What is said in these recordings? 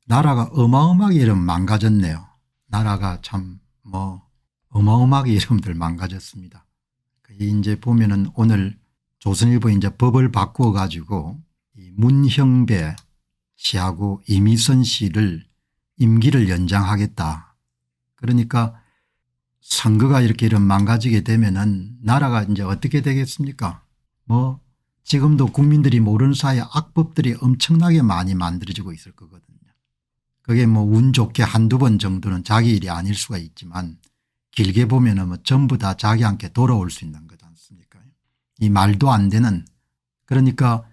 나라가 어마어마하게 이름 망가졌네요. 나라가 참 어마어마하게 이름들 망가졌습니다. 이제 보면은 오늘 조선일보 이제 법을 바꾸어 가지고 문형배 씨하고 이미선 씨를 임기를 연장하겠다. 그러니까 선거가 이렇게 이름 망가지게 되면은 나라가 이제 어떻게 되겠습니까? 지금도 국민들이 모르는 사이에 악법들이 엄청나게 많이 만들어지고 있을 거거든요. 그게 운 좋게 한두 번 정도는 자기 일이 아닐 수가 있지만 길게 보면은 전부 다 자기한테 돌아올 수 있는 거지 않습니까? 이 말도 안 되는, 그러니까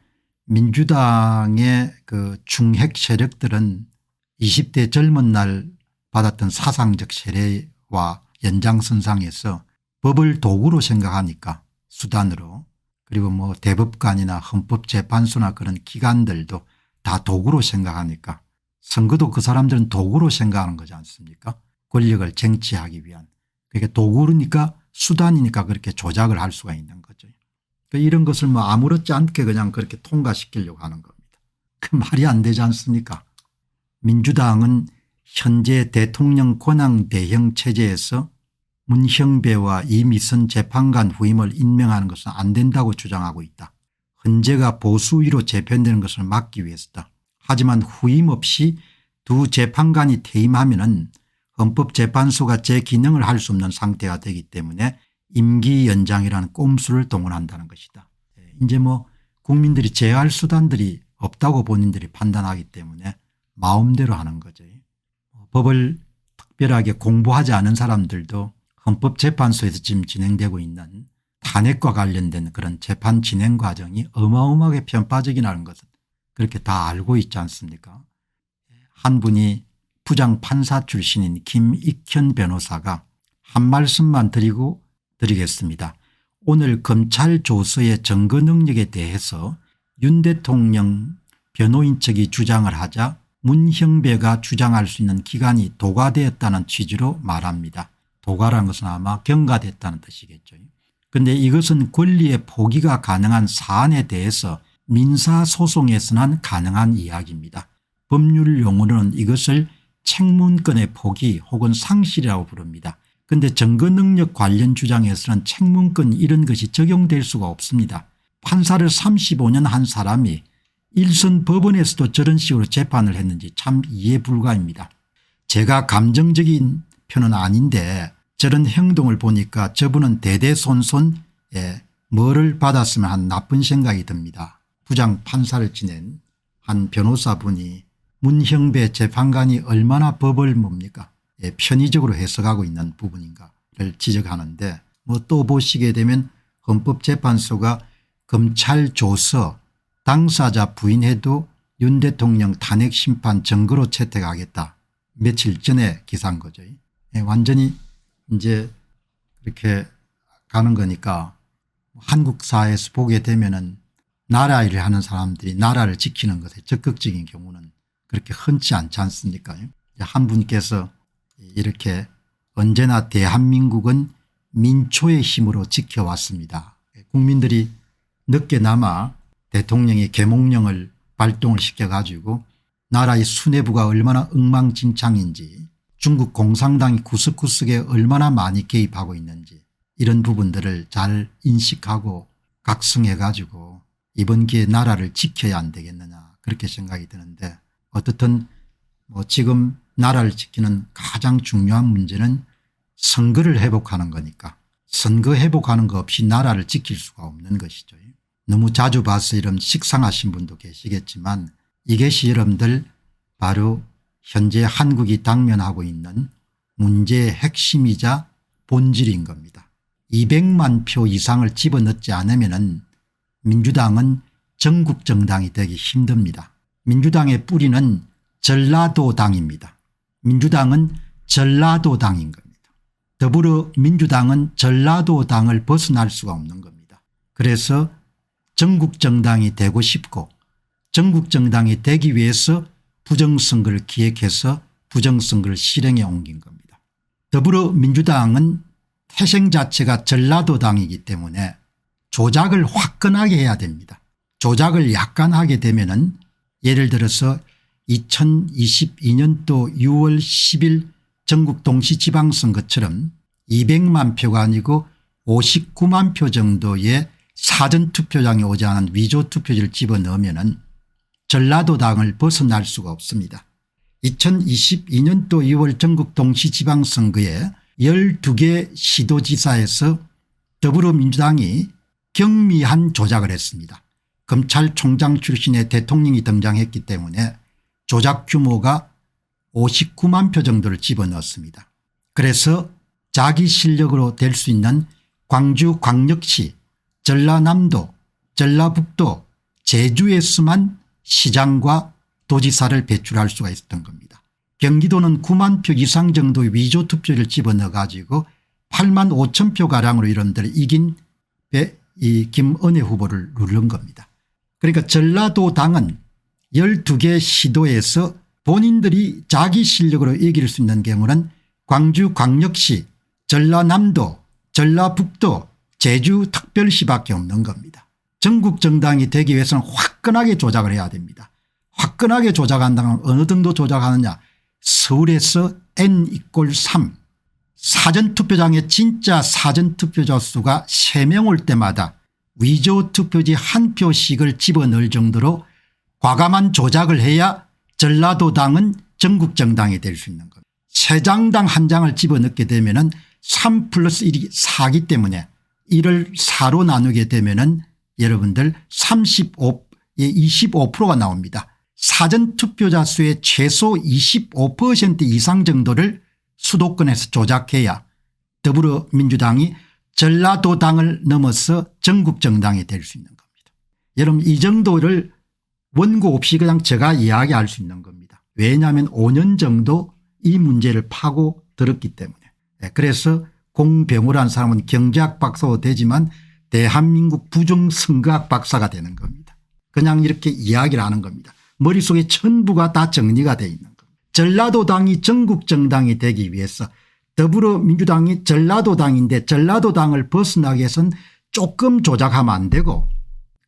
민주당의 그 중핵 세력들은 20대 젊은 날 받았던 사상적 세례와 연장선상에서 법을 도구로 생각하니까, 수단으로, 그리고 대법관이나 헌법재판소나 그런 기관들도 다 도구로 생각하니까 선거도 그 사람들은 도구로 생각하는 거지 않습니까? 권력을 쟁취하기 위한. 그게 도구니까 수단이니까 그렇게 조작을 할 수가 있는 거죠. 이런 것을 아무렇지 않게 그냥 그렇게 통과시키려고 하는 겁니다. 그 말이 안 되지 않습니까? 민주당은 현재 대통령 권한 대형 체제에서 문형배와 이미선 재판관 후임을 임명하는 것은 안 된다고 주장하고 있다. 헌재가 보수위로 재편되는 것을 막기 위해서다. 하지만 후임 없이 두 재판관이 퇴임하면은 헌법재판소가 제 기능을 할 수 없는 상태가 되기 때문에 임기 연장이라는 꼼수를 동원한다는 것이다. 이제 국민들이 제어할 수단들이 없다고 본인들이 판단하기 때문에 마음대로 하는 거죠. 법을 특별하게 공부하지 않은 사람들도 헌법재판소에서 지금 진행되고 있는 탄핵과 관련된 그런 재판 진행 과정이 어마어마하게 편파적이라는 것은 그렇게 다 알고 있지 않습니까? 한 분이 부장판사 출신인 김익현 변호사가 한 말씀만 드리겠습니다. 오늘 검찰 조서의 증거 능력에 대해서 윤 대통령 변호인 측이 주장을 하자 문형배가 주장할 수 있는 기간이 도과되었다는 취지로 말합니다. 도과라는 것은 아마 경과됐다는 뜻이겠죠. 그런데 이것은 권리의 포기가 가능한 사안에 대해서 민사소송에서는 가능한 이야기입니다. 법률 용어로는 이것을 책문권의 포기 혹은 상실이라고 부릅니다. 그런데 증거능력 관련 주장에서는 책문권 이런 것이 적용될 수가 없습니다. 판사를 35년 한 사람이 일선 법원에서도 저런 식으로 재판을 했는지 참 이해 불가입니다. 제가 감정적인 편은 아닌데 저런 행동을 보니까 저분은 대대손손 뭐를 받았으면 한 나쁜 생각이 듭니다. 부장판사를 지낸 한 변호사분이 문형배 재판관이 얼마나 법을 편의적으로 해석하고 있는 부분인가를 지적하는데 또 보시게 되면 헌법재판소가 검찰 조서 당사자 부인해도 윤 대통령 탄핵 심판 증거로 채택하겠다. 며칠 전에 기사인 거죠. 완전히 이제 그렇게 가는 거니까 한국 사회에서 보게 되면은 나라 일을 하는 사람들이 나라를 지키는 것에 적극적인 경우는 그렇게 흔치 않지 않습니까? 한 분께서 이렇게 언제나 대한민국은 민초의 힘으로 지켜왔습니다. 국민들이 늦게나마 대통령이 계몽령을 발동을 시켜가지고 나라의 수뇌부가 얼마나 엉망진창인지, 중국 공산당이 구석구석에 얼마나 많이 개입하고 있는지 이런 부분들을 잘 인식하고 각성해 가지고 이번 기회에 나라를 지켜야 안 되겠느냐 그렇게 생각이 드는데, 어떻든 지금 나라를 지키는 가장 중요한 문제는 선거를 회복하는 거니까 선거 회복하는 거 없이 나라를 지킬 수가 없는 것이죠. 너무 자주 봐서 이런 식상하신 분도 계시겠지만 이것이 여러분들 바로 현재 한국이 당면하고 있는 문제의 핵심이자 본질인 겁니다. 200만 표 이상을 집어넣지 않으면 민주당은 전국 정당이 되기 힘듭니다. 민주당의 뿌리는 전라도당입니다. 민주당은 전라도당인 겁니다. 더불어민주당은 전라도당을 벗어날 수가 없는 겁니다. 그래서 전국 정당이 되고 싶고 전국 정당이 되기 위해서 부정선거를 기획해서 부정선거를 실행에 옮긴 겁니다. 더불어민주당은 태생 자체가 전라도당이기 때문에 조작을 화끈하게 해야 됩니다. 조작을 약간 하게 되면은 예를 들어서 2022년도 6월 10일 전국 동시지방선거처럼 200만 표가 아니고 59만 표 정도의 사전투표장에 오지 않은 위조투표지를 집어넣으면 전라도당을 벗어날 수가 없습니다. 2022년도 2월 전국 동시지방선거에 12개 시도지사에서 더불어민주당이 경미한 조작을 했습니다. 검찰총장 출신의 대통령이 등장했기 때문에 조작 규모가 59만 표 정도를 집어넣었습니다. 그래서 자기 실력으로 될 수 있는 광주광역시, 전라남도, 전라북도, 제주에서만 시장과 도지사를 배출할 수가 있었던 겁니다. 경기도는 9만 표 이상 정도의 위조투표를 집어넣어 가지고 8만 5천 표가량으로 여러분들 이긴 이 김은혜 후보를 누른 겁니다. 그러니까 전라도당은 12개 시도에서 본인들이 자기 실력으로 이길 수 있는 경우는 광주광역시, 전라남도, 전라북도, 제주특별시밖에 없는 겁니다. 전국 정당이 되기 위해서는 화끈하게 조작을 해야 됩니다. 화끈하게 조작한다면 어느 정도 조작하느냐. 서울에서 N=3 사전투표장에 진짜 사전투표자 수가 3명 올 때마다 위조투표지 한 표씩을 집어넣을 정도로 과감한 조작을 해야 전라도당은 전국정당이 될 수 있는 겁니다. 세 장당 한 장을 집어넣게 되면 3+1이 4기 때문에 1을 4로 나누게 되면 여러분들 25%가 나옵니다. 사전투표자 수의 최소 25% 이상 정도를 수도권에서 조작해야 더불어민주당이 전라도당을 넘어서 전국정당이 될 수 있는 겁니다. 여러분 이 정도를 원고 없이 그냥 제가 이야기할 수 있는 겁니다. 왜냐하면 5년 정도 이 문제를 파고 들었기 때문에. 그래서 공병호라는 사람은 경제학 박사도 되지만 대한민국 부정선거학 박사가 되는 겁니다. 그냥 이렇게 이야기를 하는 겁니다. 머릿속에 전부가 다 정리가 되어 있는 겁니다. 전라도당이 전국정당이 되기 위해서 더불어민주당이 전라도당인데 전라도당을 벗어나기 위해서는 조금 조작하면 안 되고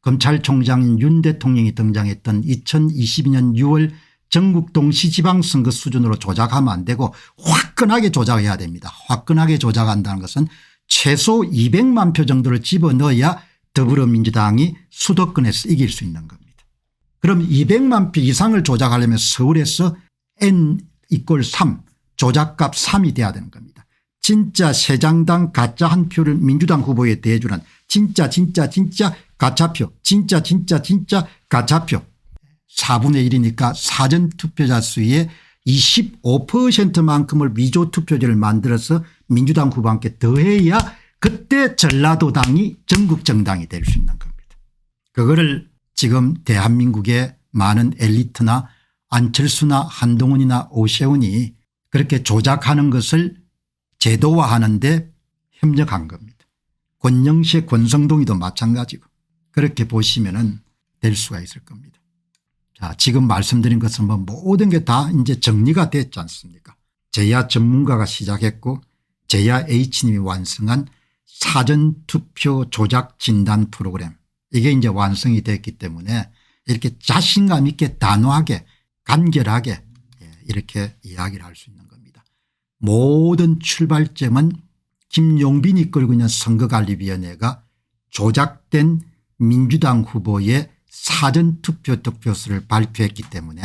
검찰총장인 윤 대통령이 등장했던 2022년 6월 전국 동시지방선거 수준으로 조작하면 안 되고 화끈하게 조작해야 됩니다. 화끈하게 조작한다는 것은 최소 200만 표 정도를 집어넣어야 더불어민주당이 수도권에서 이길 수 있는 겁니다. 그럼 200만 표 이상을 조작하려면 서울에서 N=3 조작값 3이 돼야 되는 겁니다. 진짜 세 장당 가짜 한 표를 민주당 후보에 대해주는 진짜 가짜표 진짜 가짜표 4분의 1이니까 사전투표자 수의 25%만큼을 위조투표지를 만들어서 민주당 후보한테 더해야 그때 전라도당이 전국정당이 될 수 있는 겁니다. 그거를 지금 대한민국의 많은 엘리트나 안철수나 한동훈이나 오세훈이 그렇게 조작하는 것을 제도화하는 데 협력한 겁니다. 권영세 권성동이도 마찬가지고 그렇게 보시면 될 수가 있을 겁니다. 자, 지금 말씀드린 것은 뭐 모든 게 다 이제 정리가 됐지 않습니까? 제야 전문가가 시작했고 제야 H님이 완성한 사전투표 조작 진단 프로그램 이게 이제 완성이 됐기 때문에 이렇게 자신감 있게 단호하게 간결하게 이렇게 이야기를 할 수 있는 겁니다. 모든 출발점은 김용빈이 이끌고 있는 선거관리위원회가 조작된 민주당 후보의 사전투표 득표수를 발표했기 때문에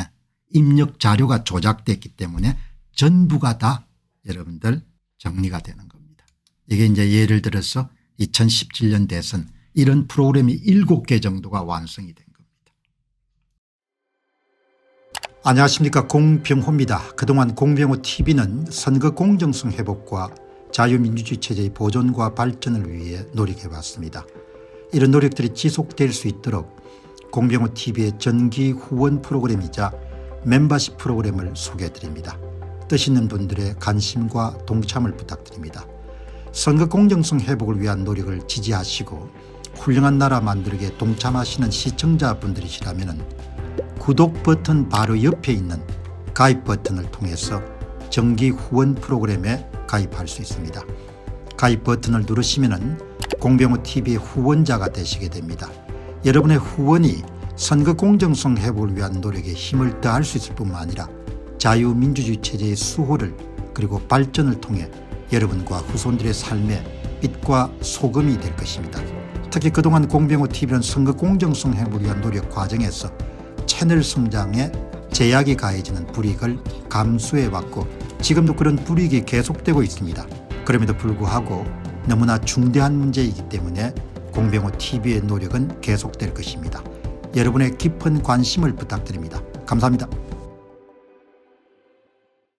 입력 자료가 조작됐기 때문에 전부가 다 여러분들 정리가 되는 겁니다. 이게 이제 예를 들어서 2017년 대선 이런 프로그램이 7개 정도가 완성이 된 겁니다. 안녕하십니까, 공병호입니다. 그동안 공병호TV는 선거 공정성 회복과 자유민주주의 체제의 보존과 발전을 위해 노력해왔습니다. 이런 노력들이 지속될 수 있도록 공병호TV의 정기 후원 프로그램이자 멤버십 프로그램을 소개해드립니다. 뜻 있는 분들의 관심과 동참을 부탁드립니다. 선거 공정성 회복을 위한 노력을 지지하시고 훌륭한 나라 만들기에 동참하시는 시청자분들이시라면 구독 버튼 바로 옆에 있는 가입 버튼을 통해서 정기 후원 프로그램에 가입할 수 있습니다. 가입 버튼을 누르시면 공병호TV의 후원자가 되시게 됩니다. 여러분의 후원이 선거 공정성 회복을 위한 노력에 힘을 더할 수 있을 뿐만 아니라 자유민주주의 체제의 수호를 그리고 발전을 통해 여러분과 후손들의 삶에 빛과 소금이 될 것입니다. 특히 그동안 공병호TV는 선거 공정성 회복을 위한 노력 과정에서 채널 성장에 제약이 가해지는 불이익을 감수해왔고 지금도 그런 불이익이 계속되고 있습니다. 그럼에도 불구하고 너무나 중대한 문제이기 때문에 공병호TV의 노력은 계속될 것입니다. 여러분의 깊은 관심을 부탁드립니다. 감사합니다.